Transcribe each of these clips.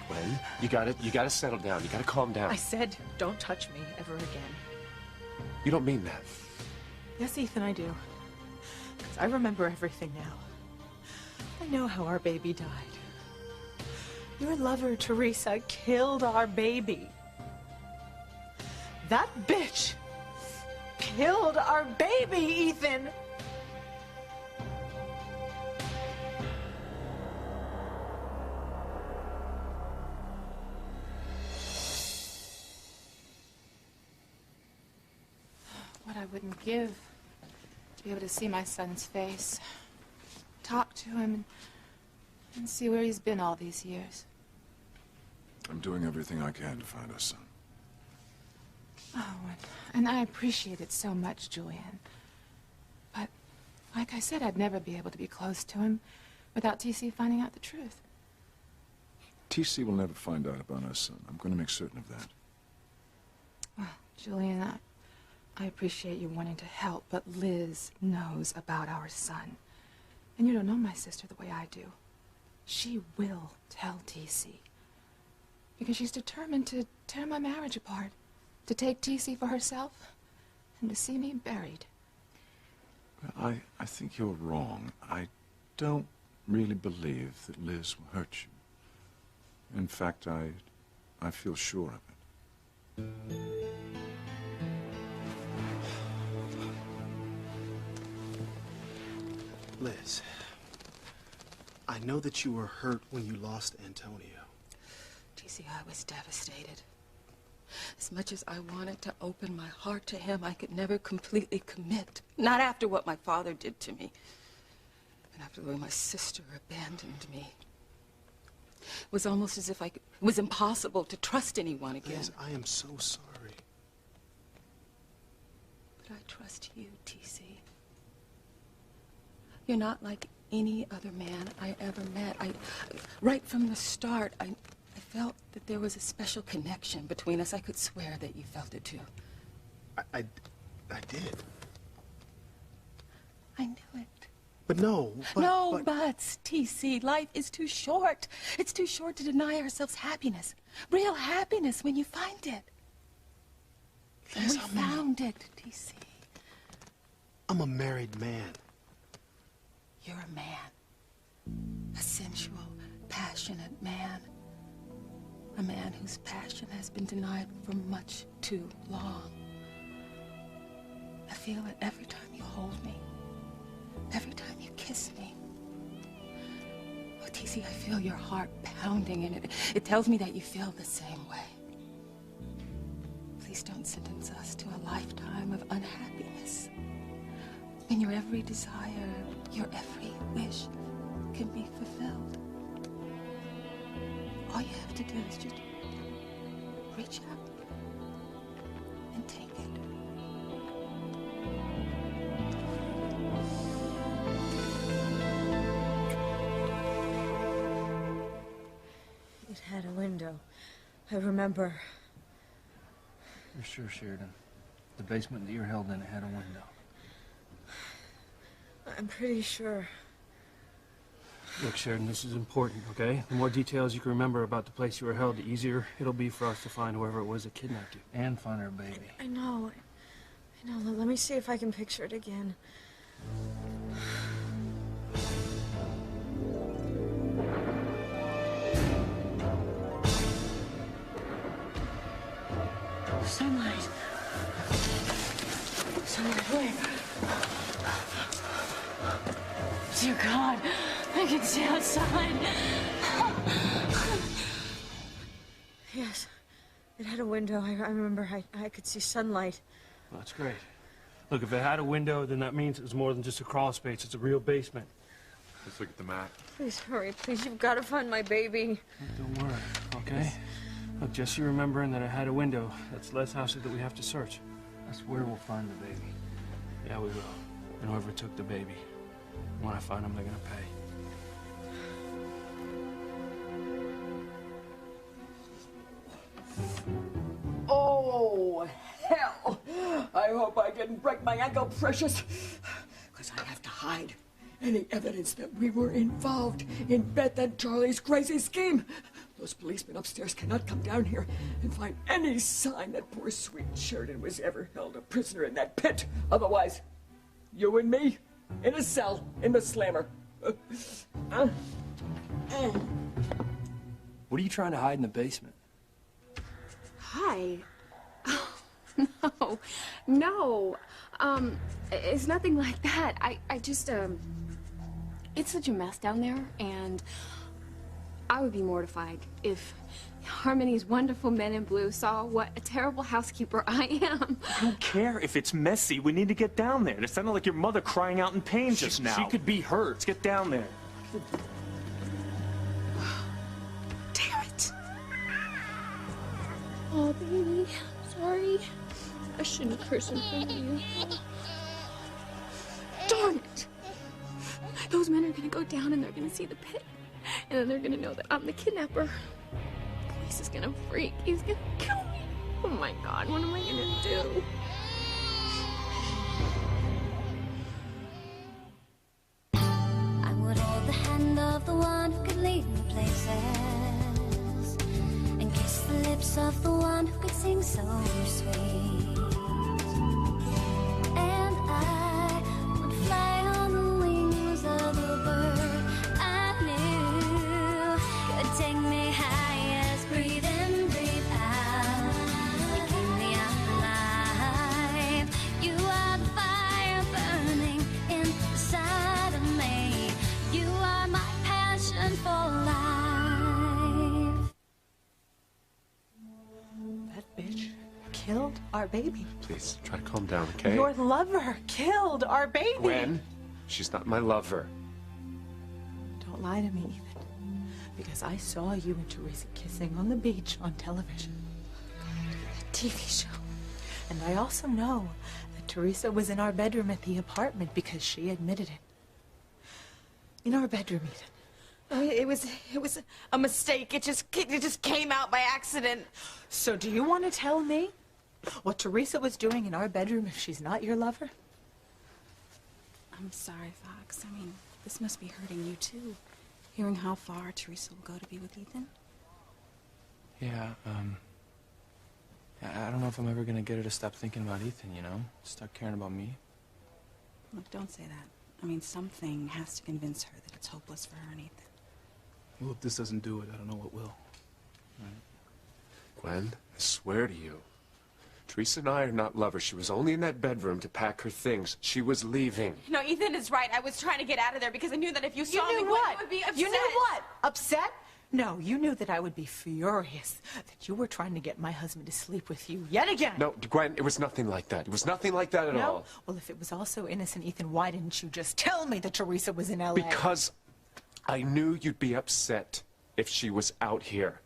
Gwen, you gotta settle down. You gotta calm down. I said, don't touch me ever again. You don't mean that. Yes, Ethan, I do. 'Cause I remember everything now. I know how our baby died. Your lover, Teresa, killed our baby. That bitch killed our baby, Ethan! What I wouldn't give to be able to see my son's face, talk to him, and see where he's been all these years. I'm doing everything I can to find our son. Oh, and I appreciate it so much, Julian. But, like I said, I'd never be able to be close to him without TC finding out the truth. TC will never find out about our son. I'm going to make certain of that. Well, Julian, I appreciate you wanting to help, but Liz knows about our son. And you don't know my sister the way I do. She will tell TC. Because she's determined to tear my marriage apart. To take TC for herself, and to see me buried. Well, I think you're wrong. I don't really believe that Liz will hurt you. In fact, I feel sure of it. Liz, I know that you were hurt when you lost Antonio. TC, I was devastated. As much as I wanted to open my heart to him, I could never completely commit. Not after what my father did to me. And after the way my sister abandoned me. It was almost as if it was impossible to trust anyone again. Liz, I am so sorry. But I trust you, TC. You're not like any other man I ever met. Right from the start, I felt that there was a special connection between us. I could swear that you felt it too. I did. I knew it. But no, No buts, TC. Life is too short. It's too short to deny ourselves happiness. Real happiness when you find it. Liz, We found it, TC. I'm a married man. You're a man. A sensual, passionate man. A man whose passion has been denied for much too long. I feel it every time you hold me. Every time you kiss me. Oh, TC, I feel your heart pounding, and it tells me that you feel the same way. Please don't sentence us to a lifetime of unhappiness. When your every desire, your every wish can be fulfilled. All you have to do is just reach out and take it. It had a window. I remember. You're sure, Sheridan? The basement that you were held in, it had a window. I'm pretty sure. Look, Sheridan, this is important, okay? The more details you can remember about the place you were held, the easier it'll be for us to find whoever it was that kidnapped you. And find our baby. I know. Let me see if I can picture it again. Sunlight. Sunlight, where? Dear God, I can see outside. Yes, it had a window. I remember I could see sunlight. Well, that's great. Look, if it had a window, then that means it was more than just a crawl space. It's a real basement. Let's look at the map. Please hurry, please. You've got to find my baby. Don't worry, okay? Look, just you remembering that it had a window, that's less houses that we have to search. That's where we'll find the baby. Yeah, we will. And whoever took the baby, when I find them, they're gonna pay. Oh, hell! I hope I didn't break my ankle, precious. Because I have to hide any evidence that we were involved in Beth and Charlie's crazy scheme. Those policemen upstairs cannot come down here and find any sign that poor sweet Sheridan was ever held a prisoner in that pit. Otherwise, you and me in a cell in the slammer. What are you trying to hide in the basement? Hi. Oh, no. It's nothing like that. I just, it's such a mess down there, and I would be mortified if Harmony's wonderful men in blue saw what a terrible housekeeper I am. I don't care if it's messy. We need to get down there. It sounded like your mother crying out in pain just now. She could be hurt. Let's get down there. Damn it. Oh, baby. Sorry. I shouldn't curse in front of you. Darn it. Those men are gonna go down and they're gonna see the pit. And then they're gonna know that I'm the kidnapper. Police is gonna freak. He's gonna kill me. Oh my God, what am I gonna do? I would hold the hand of the one who could lead me places, and kiss the lips of the one who could sing so sweet. And I would fly on the wings of the bird I knew could take me highest. Breathe in, breathe out. You keep me alive. You are the fire burning inside of me. You are my passion for life. That bitch killed our baby. Please, try to calm down, okay? Your lover killed our baby. Gwen, she's not my lover. Don't lie to me, Ethan. Because I saw you and Teresa kissing on the beach on television. The TV show. And I also know that Teresa was in our bedroom at the apartment because she admitted it. In our bedroom, Ethan. It was a mistake. It just came out by accident. So do you want to tell me what Teresa was doing in our bedroom if she's not your lover? I'm sorry, Fox. I mean, this must be hurting you, too. Hearing how far Teresa will go to be with Ethan. Yeah, I don't know if I'm ever gonna get her to stop thinking about Ethan, you know? Start caring about me. Look, don't say that. I mean, something has to convince her that it's hopeless for her and Ethan. Well, if this doesn't do it, I don't know what will. Gwen, I swear to you, Teresa and I are not lovers. She was only in that bedroom to pack her things. She was leaving. No, Ethan is right. I was trying to get out of there because I knew that if you saw me, knew what? Gwen would be upset. You knew what? Upset? No, you knew that I would be furious that you were trying to get my husband to sleep with you yet again. No, Gwen, it was nothing like that. It was nothing like that at all. Well, if it was all so innocent, Ethan, why didn't you just tell me that Teresa was in L.A.? Because I knew you'd be upset if she was out here,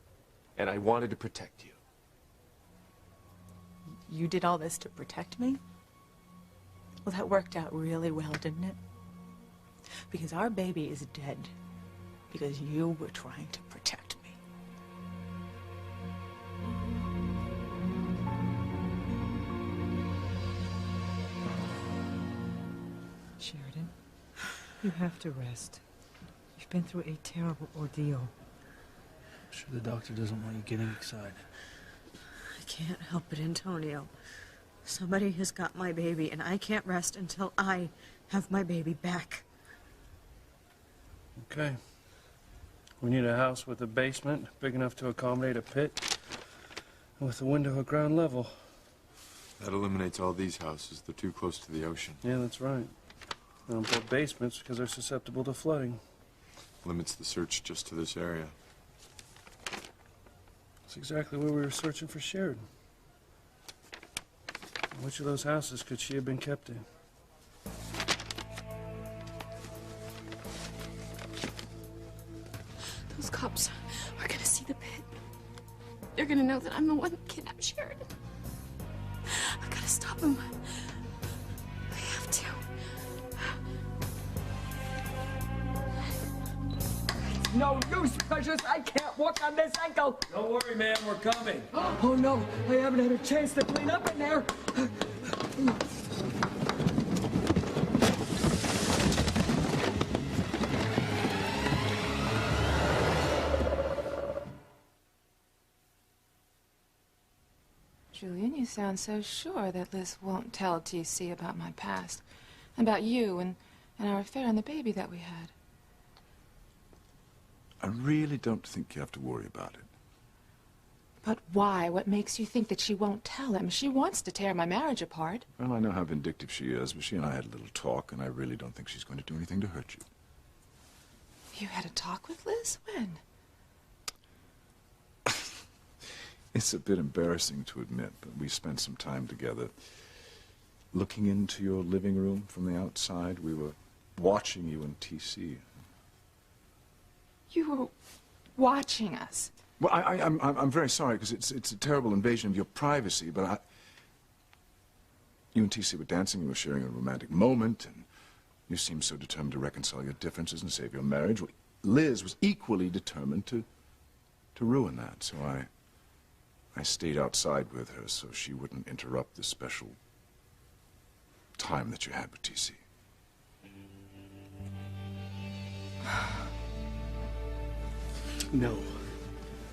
and I wanted to protect you. You did all this to protect me? Well, that worked out really well, didn't it? Because our baby is dead because you were trying to protect me. Sheridan, you have to rest. You've been through a terrible ordeal. I'm sure the doctor doesn't want you getting excited. I can't help it, Antonio. Somebody has got my baby, and I can't rest until I have my baby back. Okay. We need a house with a basement big enough to accommodate a pit, and with a window at ground level. That eliminates all these houses. They're too close to the ocean. Yeah, that's right. They don't build basements because they're susceptible to flooding. Limits the search just to this area. That's exactly where we were searching for Sheridan. Which of those houses could she have been kept in? Those cops are gonna see the pit. They're gonna know that I'm the one that kidnapped Sheridan. I've gotta stop them. I have to. No use, Precious. I can't walk on this ankle. Don't worry, man. We're coming. Oh, no. I haven't had a chance to clean up in there. Julian, you sound so sure that Liz won't tell TC about my past, about you and our affair and the baby that we had. I really don't think you have to worry about it. But why? What makes you think that she won't tell him? She wants to tear my marriage apart. Well, I know how vindictive she is, but she and I had a little talk, and I really don't think she's going to do anything to hurt you. You had a talk with Liz? When? It's a bit embarrassing to admit, but we spent some time together looking into your living room from the outside. We were watching you and TC. You were watching us? Well, I'm very sorry, because it's a terrible invasion of your privacy, but you and TC were dancing, you were sharing a romantic moment, and you seemed so determined to reconcile your differences and save your marriage. Well, Liz was equally determined to ruin that, so I stayed outside with her so she wouldn't interrupt the special time that you had with TC. No.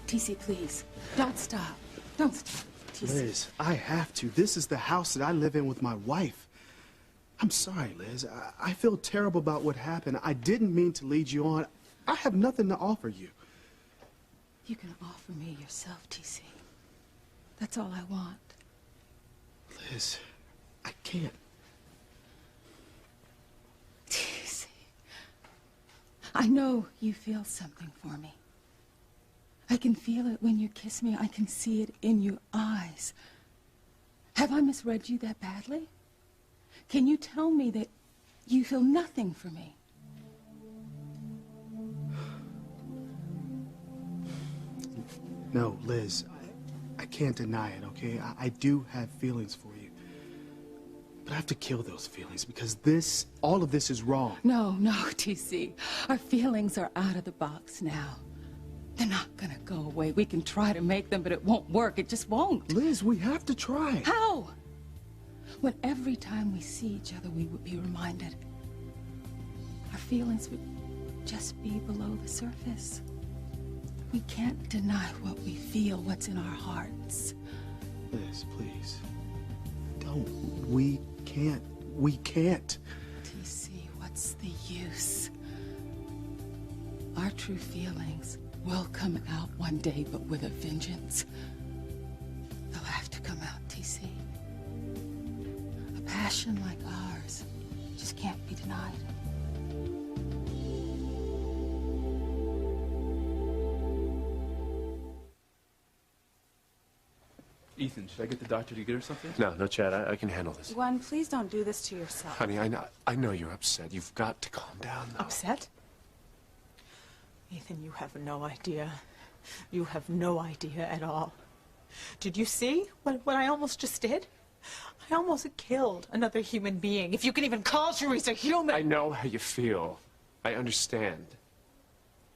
TC, please. Don't stop. Don't stop. TC. Liz, I have to. This is the house that I live in with my wife. I'm sorry, Liz. I feel terrible about what happened. I didn't mean to lead you on. I have nothing to offer you. You can offer me yourself, TC. That's all I want. Liz, I can't. TC, I know you feel something for me. I can feel it when you kiss me. I can see it in your eyes. Have I misread you that badly? Can you tell me that you feel nothing for me? No, Liz, I can't deny it, okay? I do have feelings for you. But I have to kill those feelings because all of this is wrong. No, TC. Our feelings are out of the box now. They're not gonna go away. We can try to make them, but it won't work. It just won't. Liz, we have to try. How? When every time we see each other, we would be reminded our feelings would just be below the surface. We can't deny what we feel, what's in our hearts. Liz, please. Don't. We can't. We can't. TC, what's the use? Our true feelings will come out one day, but with a vengeance. They'll have to come out, TC. A passion like ours just can't be denied. Ethan, should I get the doctor to get her something? No, Chad, I can handle this. Gwen, please don't do this to yourself. Honey, I know you're upset. You've got to calm down, though. Upset? Ethan, you have no idea. You have no idea at all. Did you see what I almost just did? I almost killed another human being, if you can even call Teresa human. I know how you feel. I understand.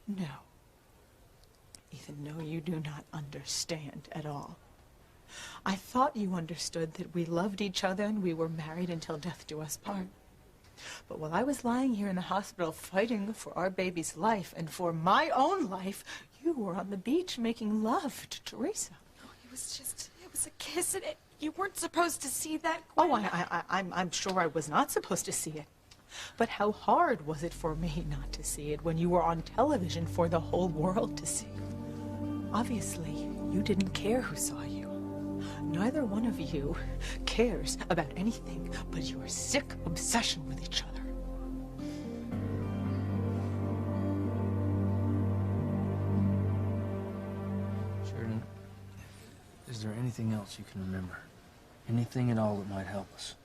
No. Ethan, no, you do not understand at all. I thought you understood that we loved each other and we were married until death do us part. But while I was lying here in the hospital fighting for our baby's life and for my own life, you were on the beach making love to Teresa. No, it was a kiss, and you weren't supposed to see that, Gwen. Oh, I'm sure I was not supposed to see it. But how hard was it for me not to see it when you were on television for the whole world to see? Obviously, you didn't care who saw you. Neither one of you cares about anything but your sick obsession with each other. Sheridan, is there anything else you can remember? Anything at all that might help us?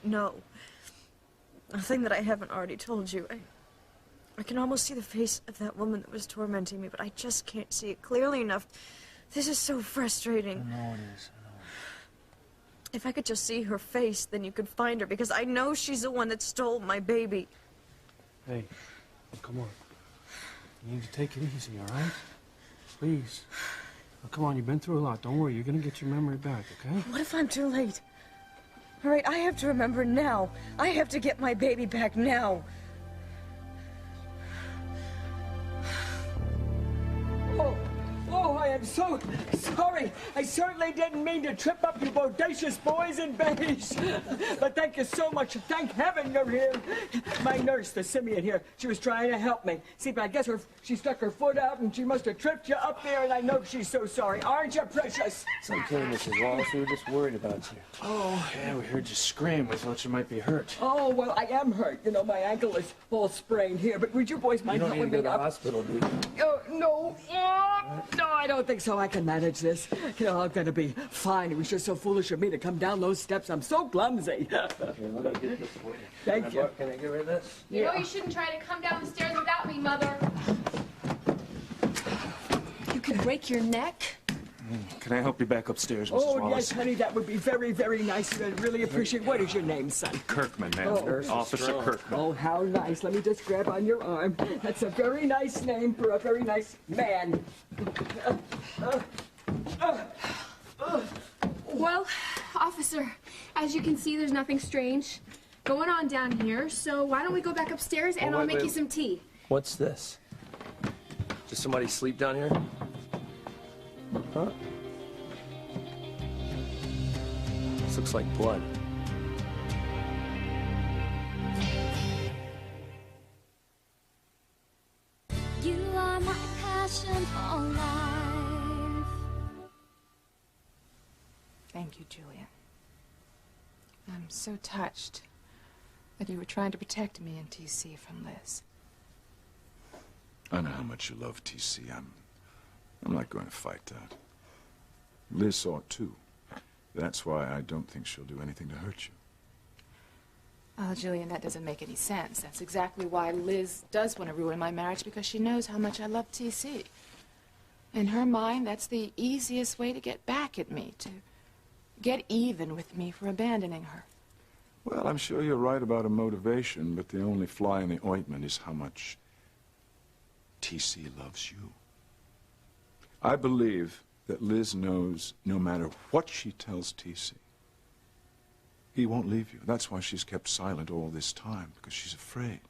No. Nothing that I haven't already told you. I can almost see the face of that woman that was tormenting me, but I just can't see it clearly enough. This is so frustrating. I know it is. I know. If I could just see her face, then you could find her, because I know she's the one that stole my baby. Hey, come on. You need to take it easy, all right? Please. Now, come on, you've been through a lot. Don't worry, you're gonna get your memory back, okay? What if I'm too late? All right, I have to remember now. I have to get my baby back now. I'm so sorry. I certainly didn't mean to trip up you bodacious boys in beige. But thank you so much. Thank heaven you're here. My nurse, the simian here, she was trying to help me. See, but I guess she stuck her foot out and she must have tripped you up there, and I know she's so sorry. Aren't you, precious? It's okay, Mrs. Wallace. We were just worried about you. Oh. Yeah, we heard you scream. We thought you might be hurt. Oh, well, I am hurt. You know, my ankle is all sprained here, but would you boys mind You don't helping need to me go to the up? hospital, do you? Oh, no. No, I don't think so. I can manage this. You know, I'm gonna be fine. It was just so foolish of me to come down those steps. I'm so clumsy. Here, let me get this for you. Thank you. Can I get rid of this? You know you shouldn't try to come down the stairs without me, Mother. You could break your neck. Can I help you back upstairs, Mrs. Oh, Wallace? yes, honey, that would be very, very nice. I'd really appreciate. What is your name, son? Kirkman, ma'am. Oh. Officer Kirkman. Oh, how nice. Let me just grab on your arm. That's a very nice name for a very nice man. Well, officer, as you can see, there's nothing strange going on down here, so why don't we go back upstairs and I'll make you some tea. What's this? Did somebody sleep down here? Huh? This looks like blood. You are my passion for life. Thank you, Julian. I'm so touched that you were trying to protect me and TC from Liz. I know how much you love TC. I'm not going to fight that. Liz saw it too. That's why I don't think she'll do anything to hurt you. Oh, Julian, that doesn't make any sense. That's exactly why Liz does want to ruin my marriage, because she knows how much I love TC. In her mind, that's the easiest way to get back at me, to get even with me for abandoning her. Well, I'm sure you're right about her motivation, but the only fly in the ointment is how much TC loves you. I believe that Liz knows no matter what she tells TC, he won't leave you. That's why she's kept silent all this time, because she's afraid.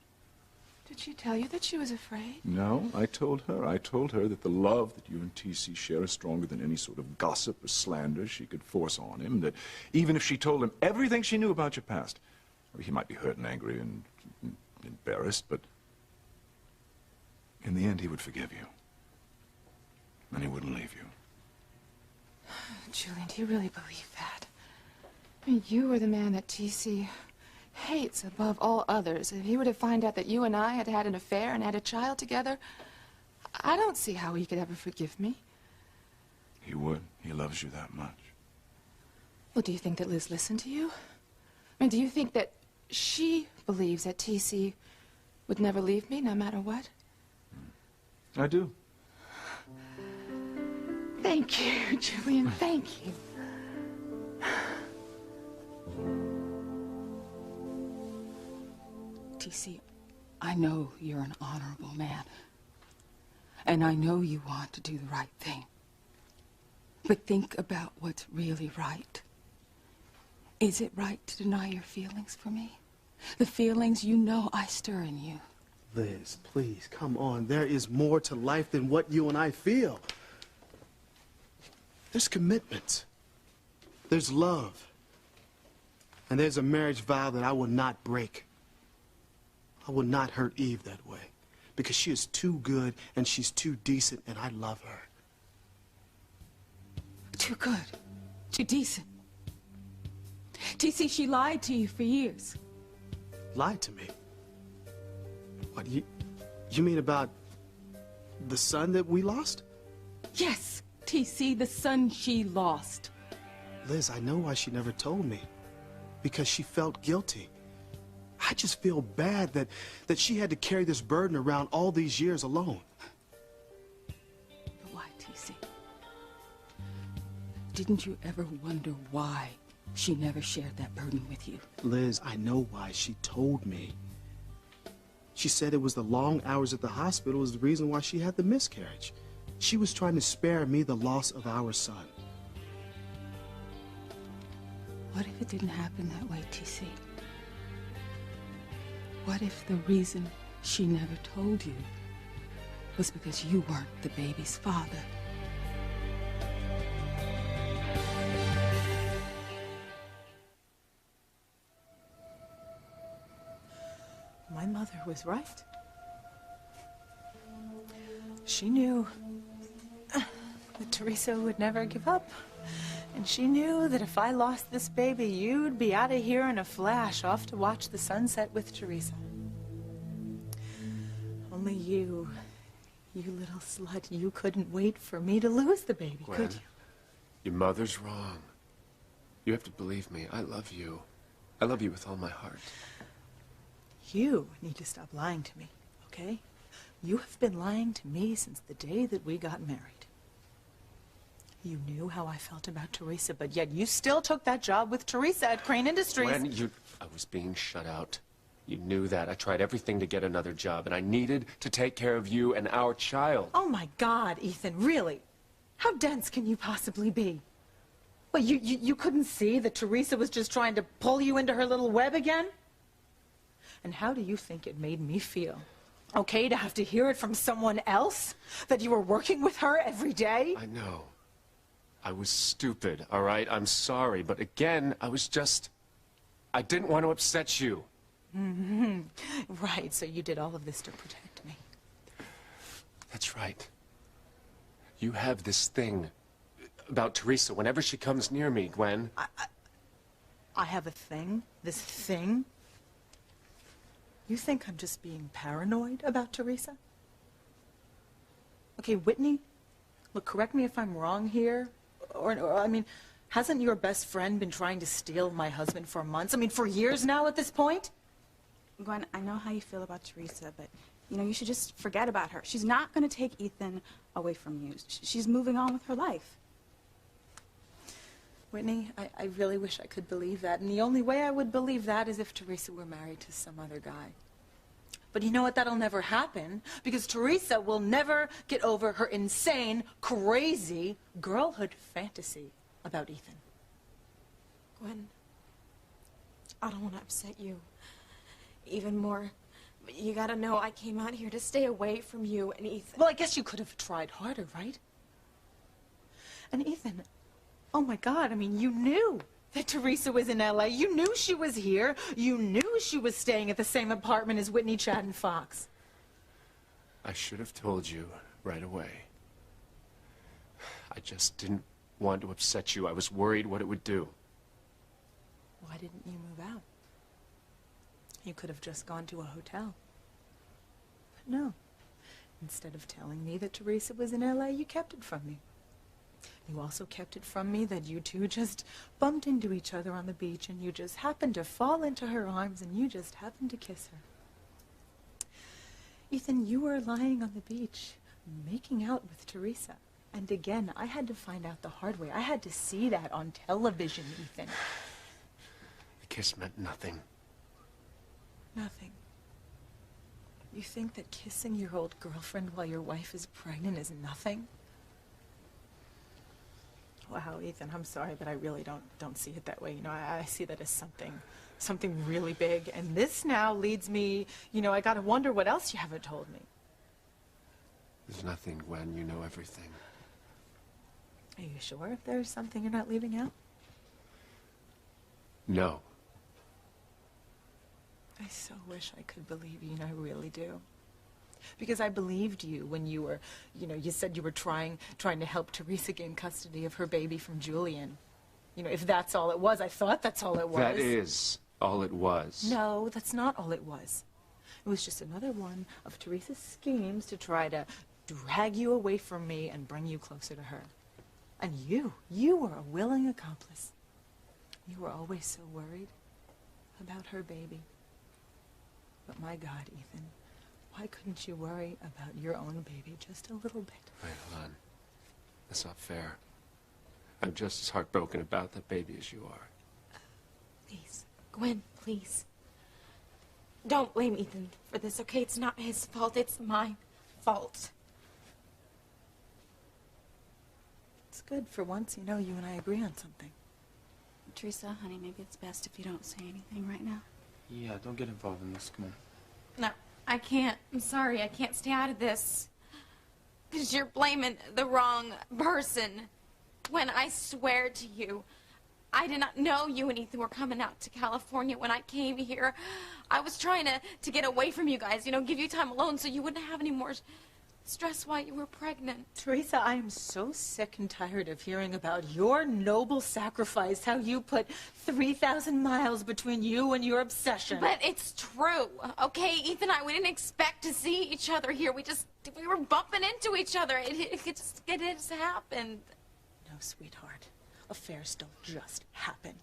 Did she tell you that she was afraid? No, I told her. I told her that the love that you and TC share is stronger than any sort of gossip or slander she could force on him, that even if she told him everything she knew about your past, he might be hurt and angry and embarrassed, but in the end he would forgive you. And he wouldn't leave you. Julian, do you really believe that? I mean, you were the man that TC hates above all others. If he were to find out that you and I had had an affair and had a child together, I don't see how he could ever forgive me. He would. He loves you that much. Well, do you think that Liz listened to you? I mean, do you think that she believes that TC would never leave me, no matter what? I do. Thank you, Julian. Thank you. TC, I know you're an honorable man. And I know you want to do the right thing. But think about what's really right. Is it right to deny your feelings for me? The feelings you know I stir in you. Liz, please, come on. There is more to life than what you and I feel. There's commitment. There's love. And there's a marriage vow that I will not break. I will not hurt Eve that way. Because she is too good and she's too decent and I love her. Too good. Too decent. TC, she lied to you for years. Lied to me? What, you mean about the son that we lost? Yes, TC, the son she lost. Liz, I know why she never told me. Because she felt guilty. I just feel bad that she had to carry this burden around all these years alone. But why, TC? Didn't you ever wonder why she never shared that burden with you? Liz, I know why. She told me. She said it was the long hours at the hospital was the reason why she had the miscarriage. She was trying to spare me the loss of our son. What if it didn't happen that way, TC? What if the reason she never told you was because you weren't the baby's father? mother was right. She knew that Teresa would never give up. And she knew that if I lost this baby, you'd be out of here in a flash, off to watch the sunset with Teresa. Only you little slut, you couldn't wait for me to lose the baby, Gwen, could you? your mother's wrong. You have to believe me. I love you. I love you with all my heart. You need to stop lying to me, okay? You have been lying to me since the day that we got married. You knew how I felt about Teresa, but yet you still took that job with Teresa at Crane Industries. I was being shut out. You knew that. I tried everything to get another job, and I needed to take care of you and our child. Oh my God, Ethan, really? How dense can you possibly be? Well, you couldn't see that Teresa was just trying to pull you into her little web again? And how do you think it made me feel? Okay, to have to hear it from someone else? That you were working with her every day? I know. I was stupid, all right? I'm sorry, but again, I didn't want to upset you. Mm-hmm. Right, so you did all of this to protect me. That's right. You have this thing about Teresa whenever she comes near me, Gwen. I have a thing? This thing? You think I'm just being paranoid about Teresa? Okay, Whitney, look, correct me if I'm wrong here. Or, I mean, hasn't your best friend been trying to steal my husband for months? I mean, for years now at this point? Gwen, I know how you feel about Teresa, but, you should just forget about her. She's not going to take Ethan away from you. She's moving on with her life. Whitney, I really wish I could believe that. And the only way I would believe that is if Teresa were married to some other guy. But you know what? That'll never happen, because Teresa will never get over her insane, crazy girlhood fantasy about Ethan. Gwen, I don't want to upset you even more. But you gotta know I came out here to stay away from you and Ethan. Well, I guess you could have tried harder, right? And Ethan, oh my God, I mean, you knew that Teresa was in L.A. You knew she was here. You knew she was staying at the same apartment as Whitney, Chad, and Fox. I should have told you right away. I just didn't want to upset you. I was worried what it would do. Why didn't you move out? You could have just gone to a hotel. But no. Instead of telling me that Teresa was in L.A., you kept it from me. You also kept it from me that you two just bumped into each other on the beach and you just happened to fall into her arms and you just happened to kiss her. Ethan, you were lying on the beach, making out with Teresa. And again, I had to find out the hard way. I had to see that on television, Ethan. The kiss meant nothing. Nothing. You think that kissing your old girlfriend while your wife is pregnant is nothing? Wow, Ethan, I'm sorry, but I really don't see it that way. I see that as something really big. And this now leads me, I gotta wonder what else you haven't told me. There's nothing, Gwen. You know everything. Are you sure there's something you're not leaving out? No. I so wish I could believe you, I really do. Because I believed you when you were, you said you were trying to help Teresa gain custody of her baby from Julian. If that's all it was, I thought that's all it was. That is all it was. No, that's not all it was. It was just another one of Teresa's schemes to try to drag you away from me and bring you closer to her. And you were a willing accomplice. You were always so worried about her baby. But my God, Ethan, why couldn't you worry about your own baby just a little bit? Wait, hold on. That's not fair. I'm just as heartbroken about that baby as you are. Please, Gwen, please. Don't blame Ethan for this, okay? It's not his fault, it's my fault. It's good. For once, you and I agree on something. Teresa, honey, maybe it's best if you don't say anything right now. Yeah, don't get involved in this. Come on. No, I can't. I'm sorry, I can't stay out of this. Because you're blaming the wrong person. When I swear to you, I did not know you and Ethan were coming out to California when I came here. I was trying to get away from you guys, you know, give you time alone so you wouldn't have any more stress while you were pregnant. Teresa, I am so sick and tired of hearing about your noble sacrifice, how you put 3,000 miles between you and your obsession. But it's true, okay? Ethan and I, we didn't expect to see each other here. We were bumping into each other. It just happened. No, sweetheart. Affairs don't just happen.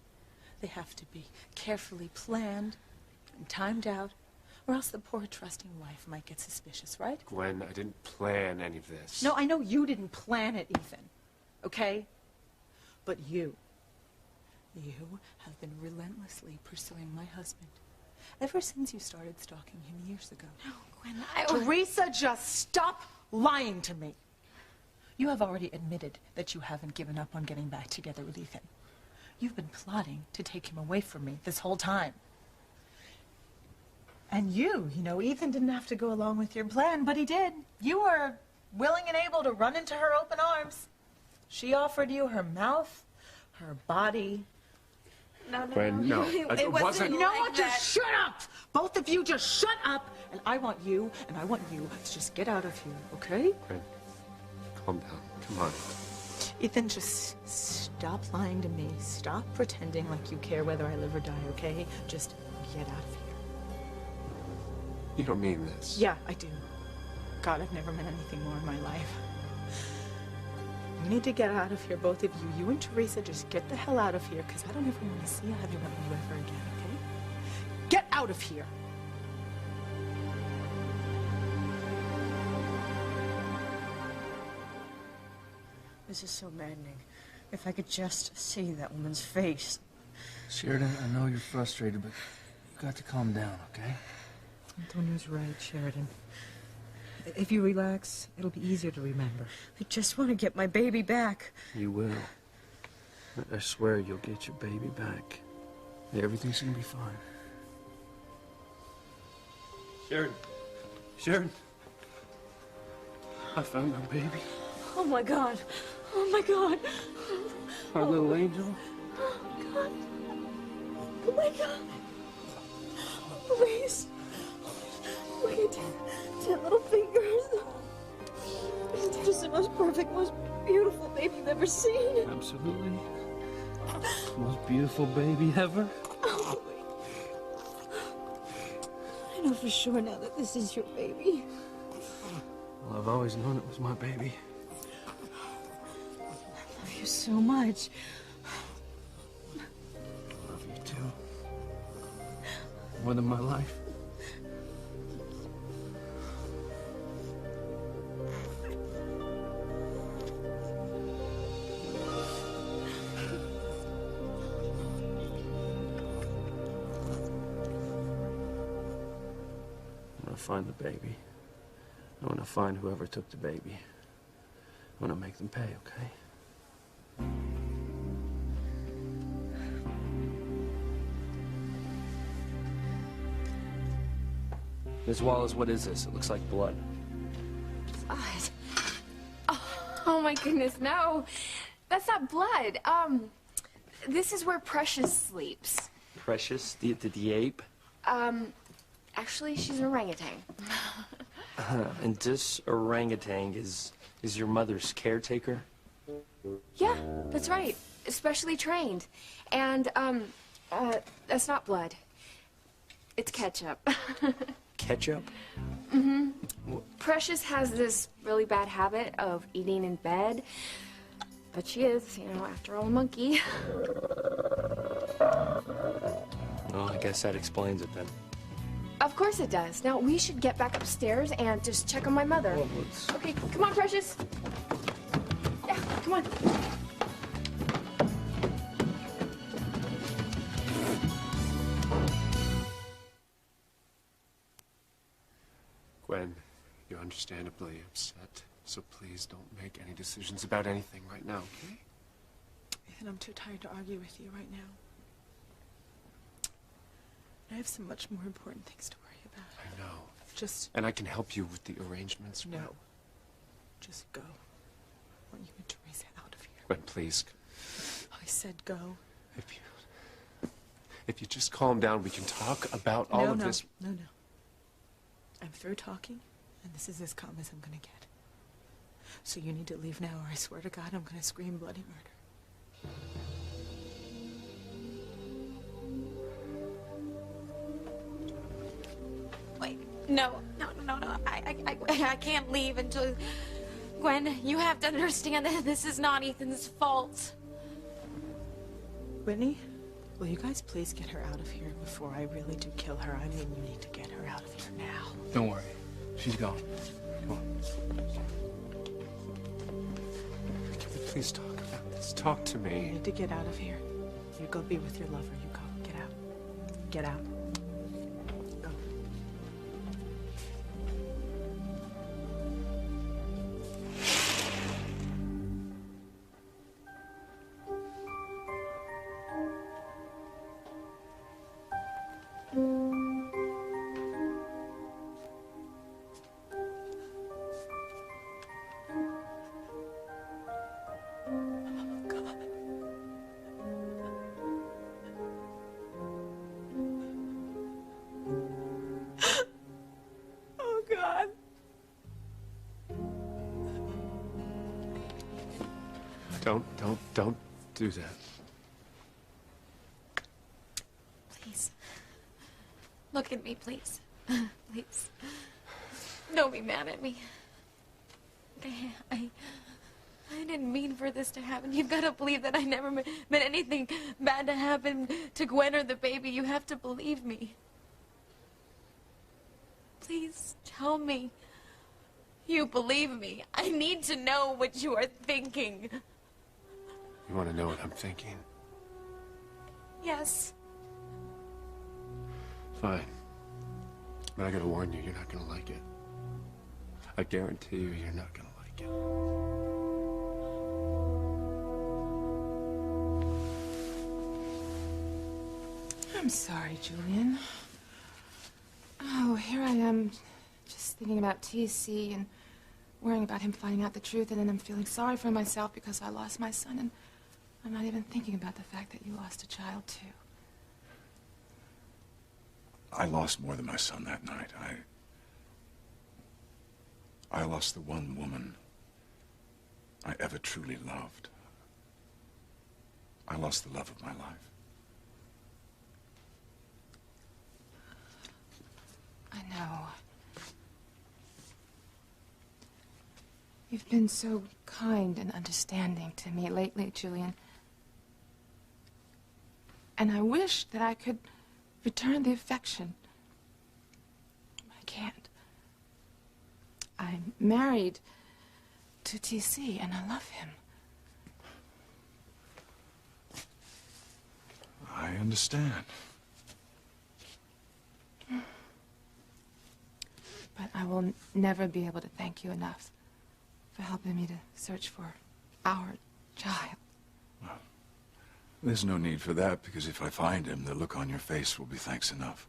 They have to be carefully planned and timed out, or else the poor trusting wife might get suspicious, right? Gwen, I didn't plan any of this. No, I know you didn't plan it, Ethan. Okay? But you have been relentlessly pursuing my husband ever since you started stalking him years ago. No, Gwen, Teresa, just stop lying to me. You have already admitted that you haven't given up on getting back together with Ethan. You've been plotting to take him away from me this whole time. And you know, Ethan didn't have to go along with your plan, but he did. You were willing and able to run into her open arms. She offered you her mouth, her body. No, Gwen, no. It wasn't You know like what? that. Just shut up! Both of you just shut up! And I want you to just get out of here, okay? Gwen, calm down. Come on. Ethan, just stop lying to me. Stop pretending like you care whether I live or die, okay? Just get out of here. You don't mean this. Yeah, I do. God, I've never meant anything more in my life. You need to get out of here, both of you. You and Teresa, just get the hell out of here, because I don't ever want to see either one of you ever again, okay? Get out of here! This is so maddening. If I could just see that woman's face. Sheridan, I know you're frustrated, but you got to calm down, okay? Antonio's right, Sheridan. If you relax, it'll be easier to remember. I just want to get my baby back. You will. I swear you'll get your baby back. Everything's gonna be fine. Sheridan. Sheridan. I found our baby. Oh my God. Oh my God. Our little angel. Oh God. Oh my God. Please. Look at 10 little fingers. It's just the most perfect, most beautiful baby I've ever seen. Absolutely. Most beautiful baby ever. Oh. I know for sure now that this is your baby. Well, I've always known it was my baby. I love you so much. I love you too. More than my life. Find the baby. I want to find whoever took the baby. I want to make them pay, okay? Ms. Wallace, what is this? It looks like blood. Blood? Oh my goodness, no. That's not blood. This is where Precious sleeps. Precious? The ape? Actually, she's an orangutan. And this orangutan is your mother's caretaker? Yeah, that's right. Especially trained. And, that's not blood. It's ketchup. Ketchup? Mm-hmm. Precious has this really bad habit of eating in bed. But she is, you know, after all, a monkey. Well, I guess that explains it then. Of course it does. Now, we should get back upstairs and just check on my mother. Well, let's... Okay, come on, Precious. Yeah, come on. Gwen, you're understandably upset, so please don't make any decisions about anything right now, okay? Ethan, I'm too tired to argue with you right now. I have some much more important things to worry about. I know. Just... And I can help you with the arrangements. No. Just go. I want you and Teresa out of here. Gwen, please. I said go, If you just calm down, we can talk about all of this. No. I'm through talking, and this is as calm as I'm gonna get. So you need to leave now, or I swear to God I'm gonna scream bloody murder. Wait, no. I can't leave until... Gwen, you have to understand that this is not Ethan's fault. Whitney, will you guys please get her out of here before I really do kill her? I mean, you need to get her out of here now. Don't worry. She's gone. Come on. Can we please talk about this? Talk to me. You need to get out of here. You go be with your lover. You go. Get out. Get out. Go. Oh, God. Don't do that. Please. Look at me, please. Please. Don't be mad at me. I didn't mean for this to happen. You've got to believe that I never meant anything bad to happen to Gwen or the baby. You have to believe me. Please tell me you believe me. I need to know what you are thinking. You want to know what I'm thinking? Yes. Fine. But I gotta warn you, you're not gonna like it. I guarantee you're not gonna like it. I'm sorry, Julian. Oh, here I am, just thinking about TC and worrying about him finding out the truth, and then I'm feeling sorry for myself because I lost my son, and I'm not even thinking about the fact that you lost a child, too. I lost more than my son that night. I lost the one woman I ever truly loved. I lost the love of my life. I know. You've been so kind and understanding to me lately, Julian. And I wish that I could return the affection. I can't. I'm married to TC, and I love him. I understand. But I will never be able to thank you enough for helping me to search for our child. Well, there's no need for that, because if I find him, the look on your face will be thanks enough.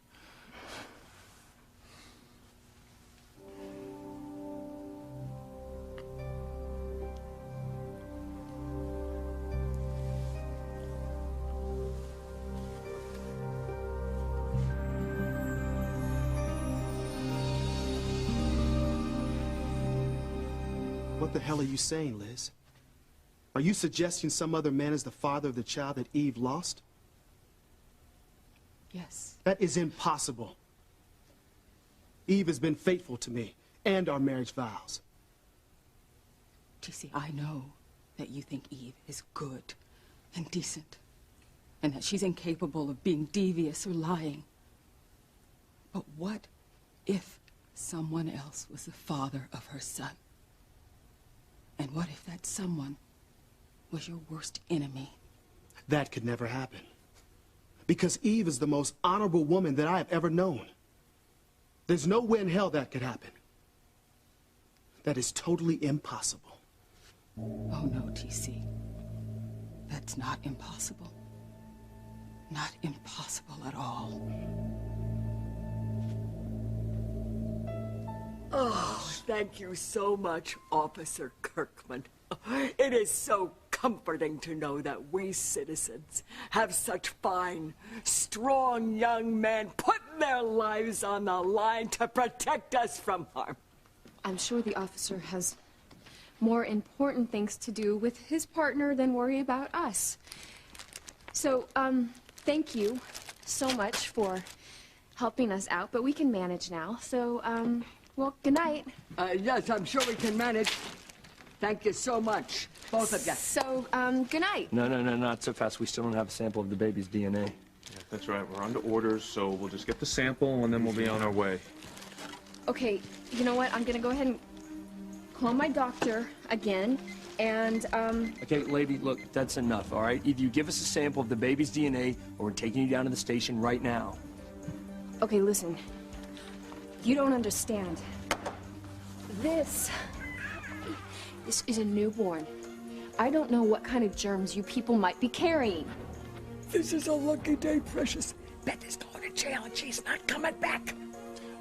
What the hell are you saying, Liz? Are you suggesting some other man is the father of the child that Eve lost? Yes. That is impossible. Eve has been faithful to me and our marriage vows. TC, I know that you think Eve is good and decent, and that she's incapable of being devious or lying. But what if someone else was the father of her son? And what if that someone was your worst enemy? That could never happen. Because Eve is the most honorable woman that I have ever known. There's no way in hell that could happen. That is totally impossible. Oh, no, TC. That's not impossible. Not impossible at all. Oh, thank you so much, Officer Kirkman. It is so comforting to know that we citizens have such fine, strong young men putting their lives on the line to protect us from harm. I'm sure the officer has more important things to do with his partner than worry about us. So, thank you so much for helping us out, but we can manage now. So, well, good night. Yes, I'm sure we can manage. Thank you so much, both of you. So, good night. No, not so fast. We still don't have a sample of the baby's DNA. Yeah, that's right. We're under orders, so we'll just get the sample and then we'll be on our way. Okay, you know what? I'm gonna go ahead and call my doctor again, and, Okay, lady, look, that's enough, all right? Either you give us a sample of the baby's DNA, or we're taking you down to the station right now. Okay, listen. You don't understand. This is a newborn. I don't know what kind of germs you people might be carrying. This is a lucky day, Precious. Betty's going to jail and she's not coming back.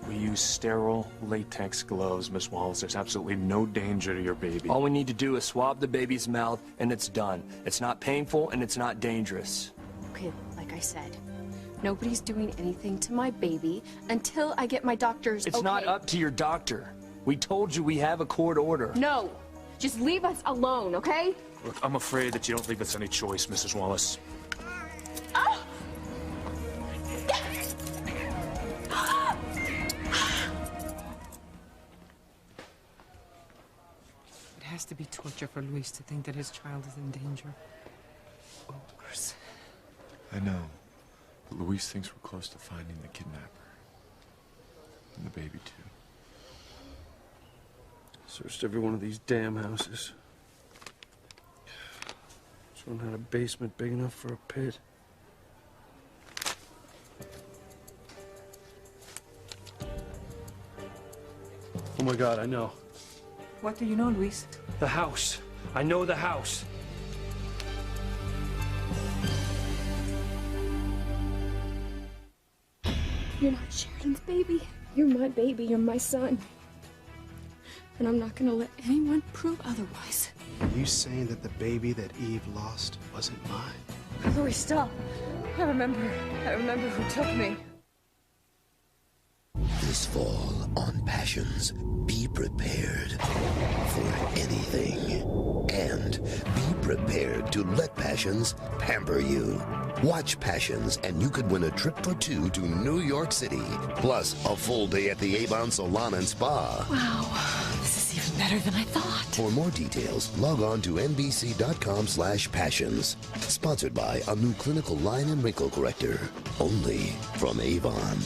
We use sterile latex gloves, Miss Wallace. There's absolutely no danger to your baby. All we need to do is swab the baby's mouth, and it's done. It's not painful, and it's not dangerous. Okay, like I said, nobody's doing anything to my baby until I get my doctor's It's okay. not up to your doctor. We told you we have a court order. No, just leave us alone, okay? Look, I'm afraid that you don't leave us any choice, Mrs. Wallace. Oh! It has to be torture for Luis to think that his child is in danger. Oh, Chris. I know. But Luis thinks we're close to finding the kidnapper. And the baby, too. Searched every one of these damn houses. This one had a basement big enough for a pit. Oh my God, I know. What do you know, Luis? The house. I know the house. You're not Sheridan's baby. You're my baby. You're my son. And I'm not gonna let anyone prove otherwise. Are you saying that the baby that Eve lost wasn't mine? Luis, stop. I remember who took me. This fall on Passions, be prepared for anything. And be prepared to let Passions pamper you. Watch Passions and you could win a trip for two to New York City, plus a full day at the Avon Salon and Spa. Wow, this is even better than I thought. For more details, log on to NBC.com/passions. Sponsored by a new clinical line and wrinkle corrector. Only from Avon.